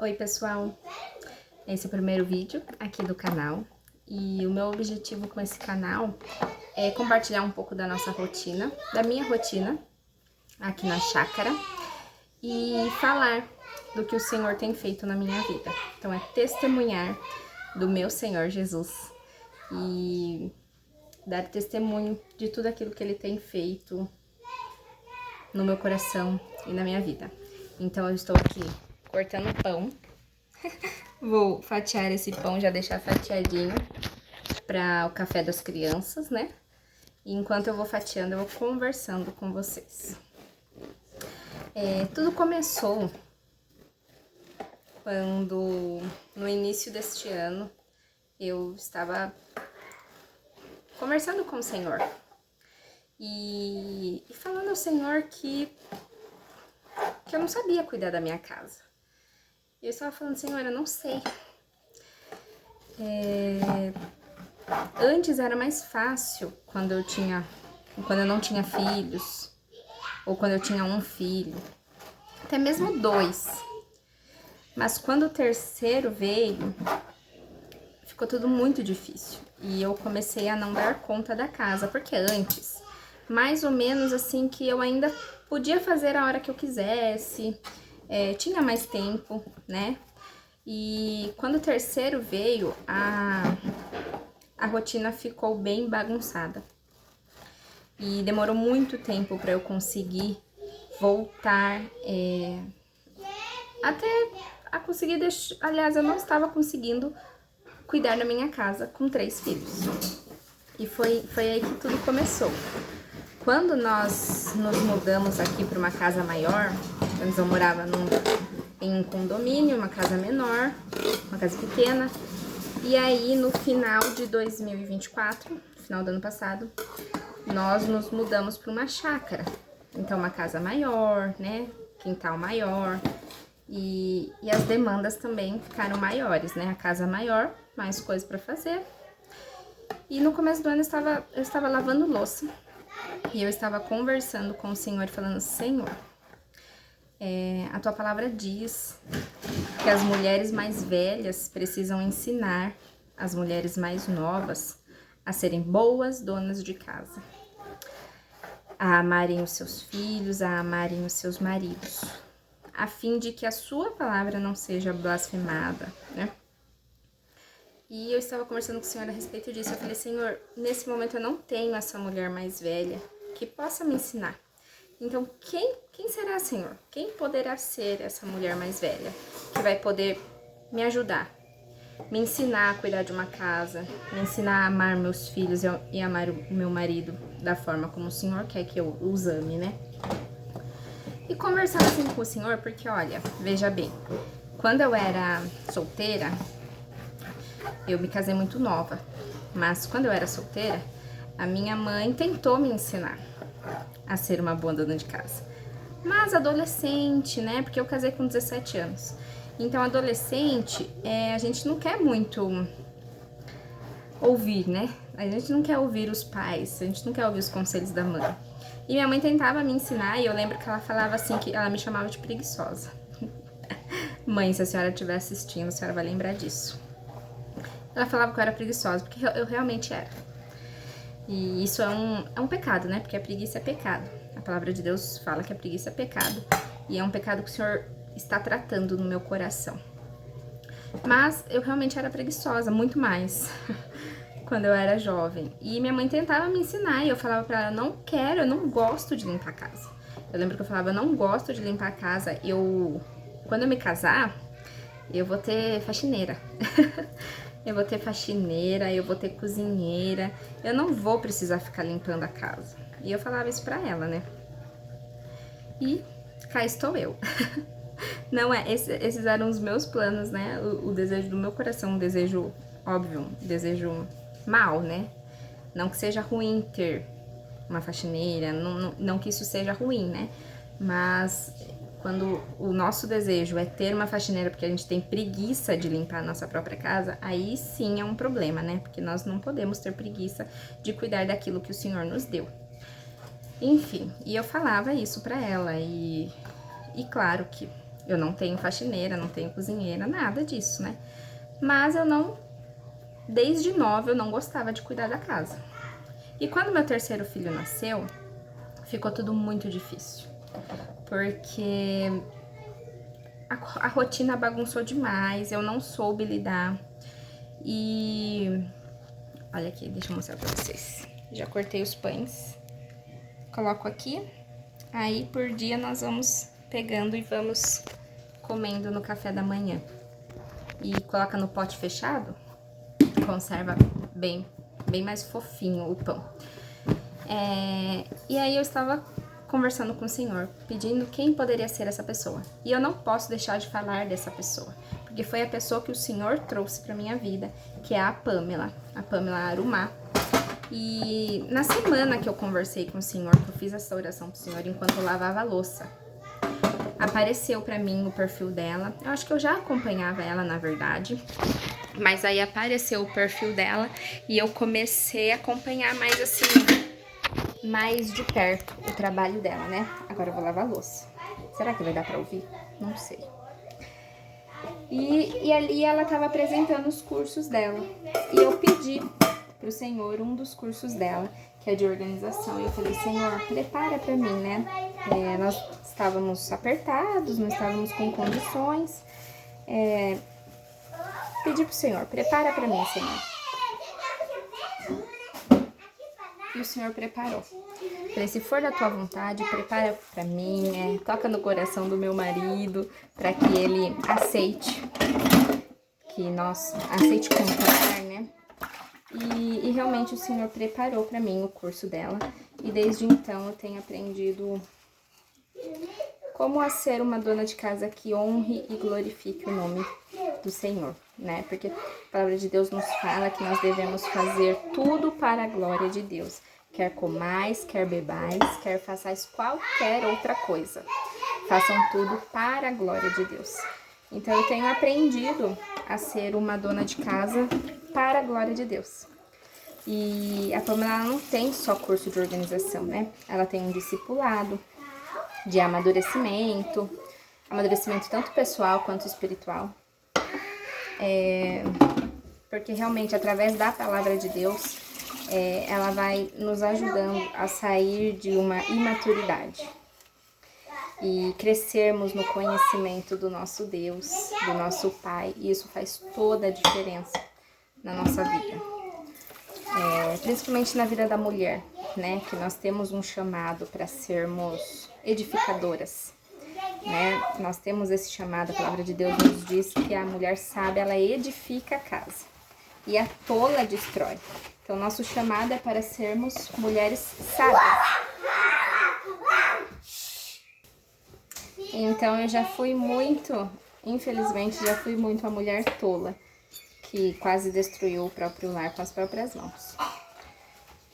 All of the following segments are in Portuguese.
Oi pessoal, esse é o primeiro vídeo aqui do canal e o meu objetivo com esse canal é compartilhar um pouco da nossa rotina, da minha rotina aqui na chácara e falar do que o Senhor tem feito na minha vida. Então é testemunhar do meu Senhor Jesus e dar testemunho de tudo aquilo que Ele tem feito no meu coração e na minha vida. Então eu estou aqui cortando pão. Vou fatiar esse pão, já deixar fatiadinho para o café das crianças, né? E enquanto eu vou fatiando, eu vou conversando com vocês. Tudo começou quando, no início deste ano, eu estava conversando com o Senhor. E falando ao Senhor que eu não sabia cuidar da minha casa. E eu estava falando, Senhor, eu não sei. Antes era mais fácil quando eu não tinha filhos, ou quando eu tinha um filho, até mesmo dois. Mas quando o terceiro veio, ficou tudo muito difícil. E eu comecei a não dar conta da casa, porque antes, mais ou menos assim que eu ainda podia fazer a hora que eu quisesse, tinha mais tempo, né? E quando o terceiro veio, a rotina ficou bem bagunçada. E demorou muito tempo para eu conseguir voltar, até a conseguir deixar... Aliás, eu não estava conseguindo cuidar da minha casa com 3 filhos. E foi aí que tudo começou. Quando nós nos mudamos aqui para uma casa maior, antes eu morava em um condomínio, uma casa menor, uma casa pequena. E aí, no final de 2024, no final do ano passado, nós nos mudamos para uma chácara. Então, uma casa maior, né? Quintal maior. E as demandas também ficaram maiores, né? A casa maior, mais coisa para fazer. E no começo do ano eu estava lavando louça. E eu estava conversando com o Senhor, falando, Senhor, a tua palavra diz que as mulheres mais velhas precisam ensinar as mulheres mais novas a serem boas donas de casa, a amarem os seus filhos, a amarem os seus maridos, a fim de que a sua palavra não seja blasfemada, né? E eu estava conversando com o Senhor a respeito disso. Eu falei, Senhor, nesse momento eu não tenho essa mulher mais velha que possa me ensinar. Então, quem será, Senhor? Quem poderá ser essa mulher mais velha que vai poder me ajudar? Me ensinar a cuidar de uma casa, me ensinar a amar meus filhos e amar o meu marido da forma como o Senhor quer que eu os ame, né? E conversar assim com o Senhor, porque olha, veja bem, quando eu era solteira, eu me casei muito nova, mas quando eu era solteira, a minha mãe tentou me ensinar a ser uma boa dona de casa. Mas adolescente, né? Porque eu casei com 17 anos. Então, adolescente, a gente não quer muito ouvir, né? A gente não quer ouvir os pais, a gente não quer ouvir os conselhos da mãe. E minha mãe tentava me ensinar e eu lembro que ela falava assim, que ela me chamava de preguiçosa. Mãe, se a senhora estiver assistindo, a senhora vai lembrar disso. Ela falava que eu era preguiçosa, porque eu realmente era. E isso é um pecado, né? Porque a preguiça é pecado. A palavra de Deus fala que a preguiça é pecado. E é um pecado que o Senhor está tratando no meu coração. Mas eu realmente era preguiçosa, muito mais, quando eu era jovem. E minha mãe tentava me ensinar e eu falava pra ela, não quero, eu não gosto de limpar a casa. Eu lembro que eu falava, eu não gosto de limpar a casa. Quando eu me casar, eu vou ter faxineira. Eu vou ter faxineira, eu vou ter cozinheira, eu não vou precisar ficar limpando a casa. E eu falava isso pra ela, né? E cá estou eu. Não esses eram os meus planos, né? O desejo do meu coração, um desejo óbvio, um desejo mal, né? Não que seja ruim ter uma faxineira, não que isso seja ruim, né? Mas quando o nosso desejo é ter uma faxineira porque a gente tem preguiça de limpar a nossa própria casa, aí sim é um problema, né? Porque nós não podemos ter preguiça de cuidar daquilo que o Senhor nos deu. Enfim, e eu falava isso pra ela e claro que Eu não tenho faxineira, não tenho cozinheira, nada disso, né? Mas eu não, desde nova, eu não gostava de cuidar da casa. E quando meu terceiro filho nasceu, ficou tudo muito difícil. Porque a rotina bagunçou demais, eu não soube lidar. E olha aqui, deixa eu mostrar pra vocês. Já cortei os pães, coloco aqui. Aí por dia nós vamos pegando e vamos comendo no café da manhã. E coloca no pote fechado, conserva bem mais fofinho o pão. E aí eu estava conversando com o Senhor, pedindo quem poderia ser essa pessoa. E eu não posso deixar de falar dessa pessoa, porque foi a pessoa que o Senhor trouxe para minha vida, que é a Pamela Arumá. E na semana que eu conversei com o Senhor, que eu fiz essa oração pro Senhor enquanto eu lavava a louça, apareceu pra mim o perfil dela. Eu acho que eu já acompanhava ela, na verdade, mas aí apareceu o perfil dela e eu comecei a acompanhar mais assim, mais de perto o trabalho dela, né? Agora eu vou lavar a louça. Será que vai dar pra ouvir? Não sei. E ali ela tava apresentando os cursos dela. E eu pedi pro Senhor um dos cursos dela, que é de organização. E eu falei, Senhor, prepara pra mim, né? Nós estávamos apertados, não estávamos com condições. Pedi pro Senhor, prepara pra mim, Senhor. E o Senhor preparou. Falei, se for da tua vontade, prepara pra mim, toca no coração do meu marido, pra que ele aceite, que nós aceite comprar, né? E realmente o Senhor preparou pra mim o curso dela. E desde então eu tenho aprendido como a ser uma dona de casa que honre e glorifique o nome do Senhor, né? Porque a palavra de Deus nos fala que nós devemos fazer tudo para a glória de Deus. Quer comais, quer bebais, quer façais qualquer outra coisa. Façam tudo para a glória de Deus. Então eu tenho aprendido a ser uma dona de casa para a glória de Deus. E a Pamela não tem só curso de organização, né? Ela tem um discipulado de amadurecimento tanto pessoal quanto espiritual. Porque realmente, através da palavra de Deus, ela vai nos ajudando a sair de uma imaturidade e crescermos no conhecimento do nosso Deus, do nosso Pai, e isso faz toda a diferença na nossa vida. Principalmente na vida da mulher, né? Que nós temos um chamado para sermos edificadoras, né? Nós temos esse chamado, a palavra de Deus nos diz que a mulher sábia, ela edifica a casa e a tola destrói. Então, nosso chamado é para sermos mulheres sábias. Então, eu já fui muito, infelizmente, já fui muito a mulher tola, que quase destruiu o próprio lar com as próprias mãos.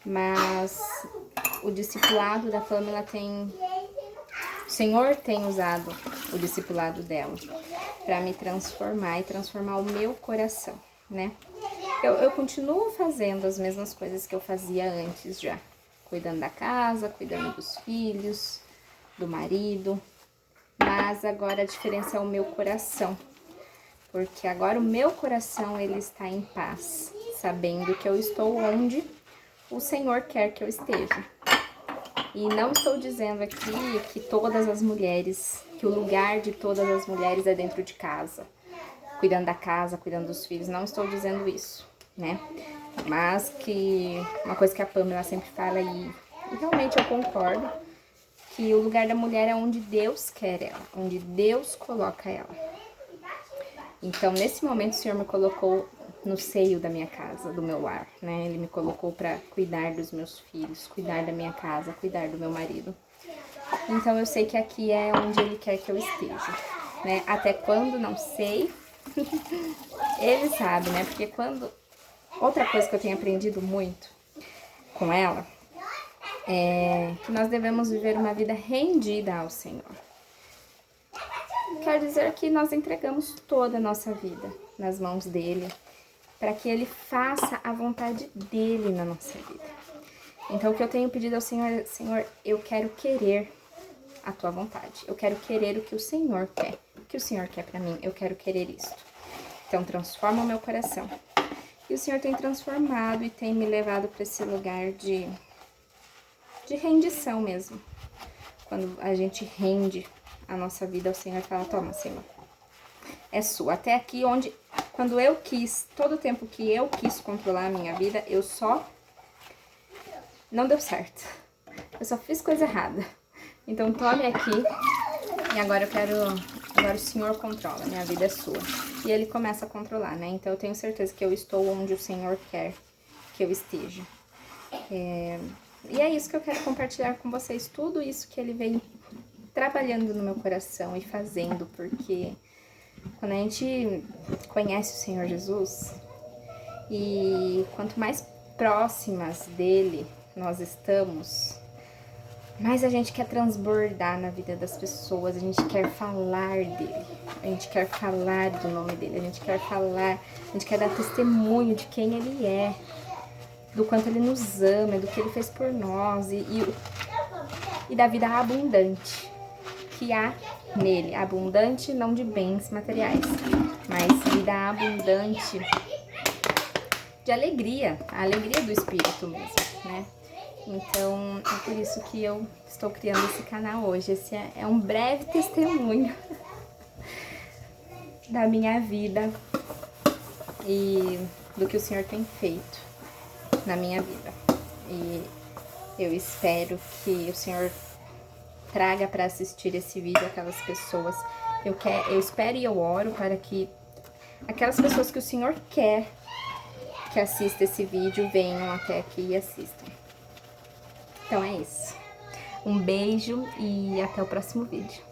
Mas o discipulado da Pamela o Senhor tem usado o discipulado dela para me transformar e transformar o meu coração, né? Eu continuo fazendo as mesmas coisas que eu fazia antes já. Cuidando da casa, cuidando dos filhos, do marido. Mas agora a diferença é o meu coração. Porque agora o meu coração, ele está em paz, sabendo que eu estou onde o Senhor quer que eu esteja. E não estou dizendo aqui que todas as mulheres, que o lugar de todas as mulheres é dentro de casa, cuidando da casa, cuidando dos filhos, não estou dizendo isso, né? Mas que uma coisa que a Pamela sempre fala e realmente eu concordo, que o lugar da mulher é onde Deus quer ela, onde Deus coloca ela. Então, nesse momento, o Senhor me colocou no seio da minha casa, do meu lar, né? Ele me colocou para cuidar dos meus filhos, cuidar da minha casa, cuidar do meu marido. Então, eu sei que aqui é onde Ele quer que eu esteja, né? Até quando, não sei. Ele sabe, né? Porque quando... Outra coisa que eu tenho aprendido muito com ela é que nós devemos viver uma vida rendida ao Senhor. Quer dizer que nós entregamos toda a nossa vida nas mãos dele, para que ele faça a vontade dele na nossa vida. Então, o que eu tenho pedido ao Senhor, Senhor, eu quero querer a tua vontade. Eu quero querer o que o Senhor quer. que o Senhor quer pra mim, eu quero querer isto. Então, transforma o meu coração. E o Senhor tem transformado e tem me levado para esse lugar de rendição mesmo. Quando a gente rende a nossa vida ao Senhor, fala, toma, Senhor, é sua. Até aqui onde, quando eu quis, todo o tempo que eu quis controlar a minha vida, não deu certo. Eu só fiz coisa errada. Então tome aqui e agora agora o Senhor controla, minha vida é sua. E Ele começa a controlar, né? Então eu tenho certeza que eu estou onde o Senhor quer que eu esteja. E é isso que eu quero compartilhar com vocês, tudo isso que Ele vem trabalhando no meu coração e fazendo, porque quando a gente conhece o Senhor Jesus, e quanto mais próximas dele nós estamos, mais a gente quer transbordar na vida das pessoas, a gente quer falar dele, a gente quer falar do nome dele, a gente quer dar testemunho de quem ele é, do quanto ele nos ama, do que ele fez por nós e da vida abundante que há nele. Abundante não de bens materiais, mas vida abundante de alegria, a alegria do Espírito mesmo, né? Então, é por isso que eu estou criando esse canal hoje. Esse é um breve testemunho da minha vida e do que o Senhor tem feito na minha vida. E eu espero que o Senhor traga para assistir esse vídeo aquelas pessoas. Eu espero e eu oro para que aquelas pessoas que o Senhor quer que assista esse vídeo venham até aqui e assistam. Então é isso. Um beijo e até o próximo vídeo.